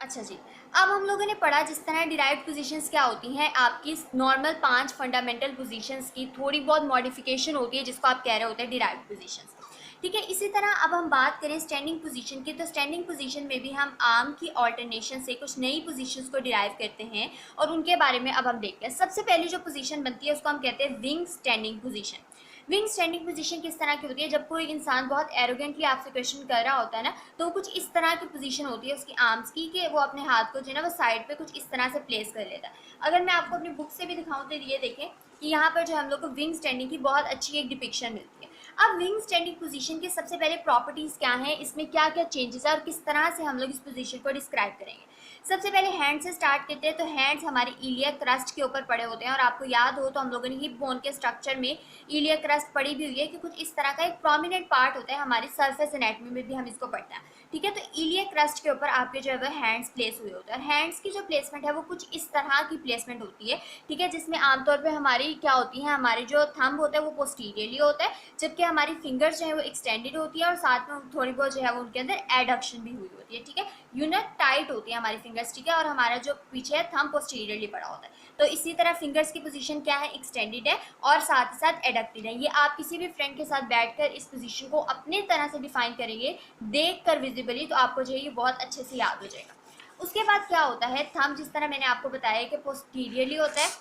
अच्छा जी, अब हम लोगों ने पढ़ा जिस तरह डिराइव्ड पोजीशंस क्या होती हैं, आपकी नॉर्मल 5 फंडामेंटल पोजीशंस की थोड़ी बहुत मॉडिफिकेशन होती है जिसको आप कह रहे होते हैं डिराइव्ड पोजीशंस। ठीक है, इसी तरह अब हम बात करें स्टैंडिंग पोजीशन की, तो स्टैंडिंग पोजीशन में भी हम आर्म की ऑल्टरनेशन से कुछ नई पोजीशंस को डिराइव करते हैं और उनके बारे में अब हम देखते हैं। सबसे पहली जो पोजीशन बनती है उसको हम कहते हैं wing standing position. Wing standing position किस तरह की होती है, जब कोई इंसान बहुत एरोगेंटली आपसे क्वेश्चन कर रहा होता है ना, तो कुछ इस तरह की पोजीशन होती है उसकी आर्म्स की कि वो अपने हाथ को जो है ना वो साइड पे कुछ इस तरह से प्लेस कर लेता है। अगर मैं आपको अपनी बुक से भी दिखाऊं तो ये देखें कि यहाँ पर जो हम लोग को विंग स्टैंडिंग की बहुत अच्छी एक डिपिक्शन मिलती है। अब विंग स्टैंडिंग पोजीशन की सबसे पहले प्रॉपर्टीज क्या हैं, इसमें क्या क्या चेंजेस है और किस तरह से हम लोग इस पोजीशन को डिस्क्राइब करेंगे। सबसे पहले हैंड से स्टार्ट करते हैं, तो हैंड्स हमारे इलियक क्रस्ट के ऊपर पड़े होते हैं और आपको याद हो तो हम लोगों ने हिप बोन के स्ट्रक्चर में इलियक क्रस्ट पड़ी भी हुई है कि कुछ इस तरह का एक प्रोमिनेंट पार्ट होता है, हमारी सरफेस एनाटॉमी में भी हम इसको पढ़ते हैं। ठीक है, तो इलियक क्रस्ट के ऊपर आपके जो है वो हैंड्स प्लेस हुए होते हैं। हैंड्स की जो प्लेसमेंट है वो कुछ इस तरह की प्लेसमेंट होती है। ठीक है, जिसमें आमतौर पे हमारी क्या होती है, हमारी जो थंब होता है वो पोस्टीरियरली होता है, जबकि हमारी फिंगर्स जो है वो एक्सटेंडेड होती है और साथ में थोड़ी बहुत जो है वो उनके अंदर एडक्शन भी हुई होती है। ठीक है, यूनिट टाइट होती है हमारी फिंगर्स। ठीक है, और हमारा जो पीछे है थंब पोस्टीरियरली पड़ा होता है। तो इसी तरह फिंगर्स की पोजीशन क्या है, एक्सटेंडेड है और साथ ही साथ एडक्टेड है। ये आप किसी भी फ्रेंड के साथ बैठकर इस पोजीशन को अपने तरह से डिफाइन करेंगे देख कर विजिबली, तो आपको जो है ये बहुत अच्छे से याद हो जाएगा। उसके बाद क्या होता है, थंब जिस तरह मैंने आपको बताया कि पोस्टीरियरली होता है,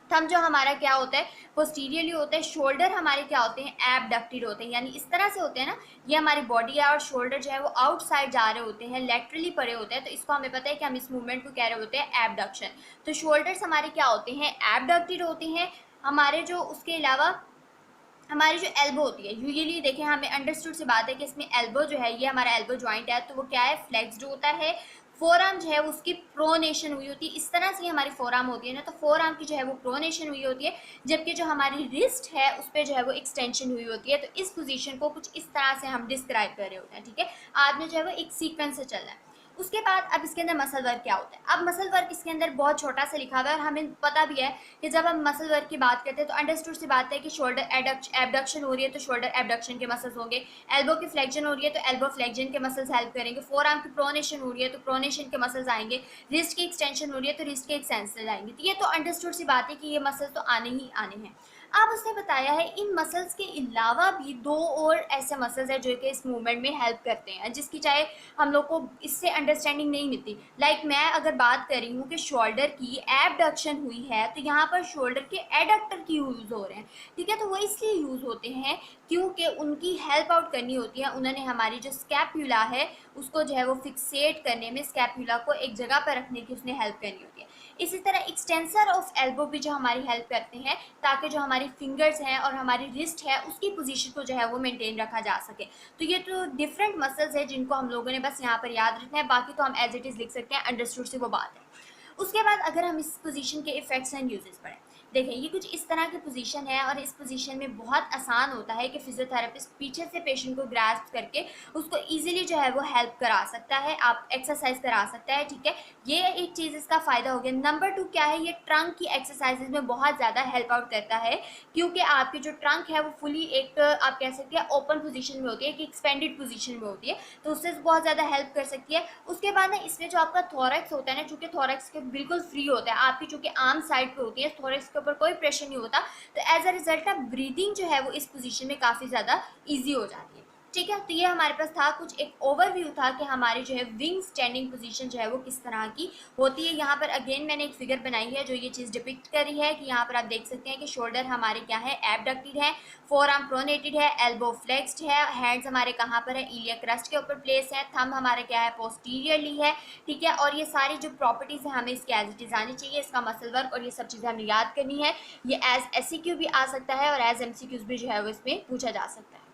थंब जो हमारा क्या होता है पोस्टीरियरली होता है। शोल्डर हमारे क्या होते हैं, एबडक्टेड होते हैं, यानी इस तरह से होते हैं ना, ये हमारी बॉडी है और शोल्डर जो है वो आउटसाइड जा रहे होते हैं, लेटरली पड़े होते हैं, तो इसको हमें पता है कि हम इस मूवमेंट को कह रहे होते हैं एबडक्शन। तो शोल्डर्स हमारे क्या होते हैं, एबडक्टेड होते हैं हमारे। जो उसके अलावा हमारी जो एल्बो होती है, यूजुअली देखें हमें अंडरस्टूड से बात है कि इसमें एल्बो जो है ये हमारा एल्बो जॉइंट है, तो वो क्या है, फ्लेक्स्ड होता है। फोर आर्म जो है उसकी प्रोनेशन हुई होती है, इस तरह से हमारी फोर आर्म होती है ना, तो फोर आर्म की जो है वो प्रोनेशन हुई होती है, जबकि जो हमारी रिस्ट है उस पर जो है वो एक्सटेंशन हुई होती है। तो इस पोजीशन को कुछ इस तरह से हम डिस्क्राइब कर रहे होते हैं। ठीक है, आपने जो है वो एक सीक्वेंस से चलना है। उसके बाद अब इसके अंदर मसल वर्क क्या होता है। अब मसल वर्क इसके अंदर बहुत छोटा सा लिखा हुआ है और हमें पता भी है कि जब हम मसल वर्क की बात करते हैं तो अंडरस्टूड सी बात है कि शोल्डर एबडक्शन हो रही है तो शोल्डर एबडक्शन के मसल्स होंगे, एल्बो की फ्लेक्शन हो रही है तो एल्बो फ्लेक्शन के मसल्स हेल्प करेंगे, फोर आर्म की प्रोनेशन हो रही है तो प्रोनेशन के मसल्स आएंगे, रिस्ट की एक्सटेंशन हो रही है तो रिस्ट के एक्सटेंशन आएंगे। तो ये तो अंडरस्टूड सी बात है कि ये मसल्स तो आने ही आने हैं। अब उसने बताया है इन मसल्स के अलावा भी दो और ऐसे मसल्स हैं जो कि इस मूवमेंट में हेल्प करते हैं, जिसकी चाहे हम लोग को इससे अंडरस्टैंडिंग नहीं मिलती। लाइक मैं अगर बात कर रही हूँ कि शोल्डर की एबडक्शन हुई है तो यहाँ पर शोल्डर के एडक्टर की यूज़ हो रहे हैं। ठीक है, तो वो इसलिए यूज़ होते हैं क्योंकि उनकी हेल्प आउट करनी होती है, उन्होंने हमारी जो स्कैप्यूला है उसको जो है वो फिक्सेट करने में, स्कैप्यूला को एक जगह पर रखने की उसने हेल्प करनी होती है। इसी तरह एक्सटेंसर ऑफ एल्बो भी जो हमारी हेल्प करते हैं ताकि जो हमारी फिंगर्स हैं और हमारी रिस्ट है उसकी पोजीशन को जो है वो मेंटेन रखा जा सके। तो ये तो डिफरेंट मसल्स है जिनको हम लोगों ने बस यहाँ पर याद रखना है, बाकी तो हम एज इट इज़ लिख सकते हैं, अंडरस्टूड से वो बात है। उसके बाद अगर हम इस पोजीशन के इफेक्ट्स एंड यूजेस पढ़ें, देखें ये कुछ इस तरह की पोजीशन है और इस पोजीशन में बहुत आसान होता है कि फिजियोथेरेपिस्ट पीछे से पेशेंट को ग्रास्प करके उसको इजीली जो है वो हेल्प करा सकता है, आप एक्सरसाइज करा सकता है। ठीक है, ये एक चीज़ इसका फ़ायदा हो गया। नंबर 2 क्या है, ये ट्रंक की एक्सरसाइजेज में बहुत ज़्यादा हेल्प आउट करता है क्योंकि आपकी जो ट्रंक है वो फुली एक आप कह सकते हैं ओपन पोजीशन में होती है, कि एक्सपेंडेड पोजीशन में होती है, तो उससे बहुत ज़्यादा हेल्प कर सकती है। उसके बाद ना इसमें जो आपका थोरैक्स होता है ना, चूँकि थोरैक्स के बिल्कुल फ्री होता है, आपकी चूँकि आर्म साइड पे होती है, थोरैक्स के ऊपर कोई प्रेशर नहीं होता, तो एज अ रिजल्ट ना ब्रीदिंग जो है वो इस पोजीशन में काफ़ी ज़्यादा ईजी हो जाती है। ठीक है, तो ये हमारे पास था कुछ एक ओवरव्यू था कि हमारी जो है विंग स्टैंडिंग पोजीशन जो है वो किस तरह की होती है। यहाँ पर अगेन मैंने एक फिगर बनाई है जो ये चीज़ डिपिक्ट करी है कि यहाँ पर आप देख सकते हैं कि शोल्डर हमारे क्या है, एबडक्टेड है, फोर आर्म प्रोनेटेड है, एल्बो फ्लेक्स्ड है, हैंड्स हमारे कहाँ पर है, इलियक क्रस्ट के ऊपर प्लेस है, थंब हमारा क्या है, पोस्टीरियरली है। ठीक है, और ये सारी जो प्रॉपर्टीज़ है हमें इसके एज इट इज़ आनी चाहिए, इसका मसल वर्क और ये सब चीज़ें हमें याद करनी है। ये एज SCQ भी आ सकता है और एज MCQs भी जो है वो इसमें पूछा जा सकता है।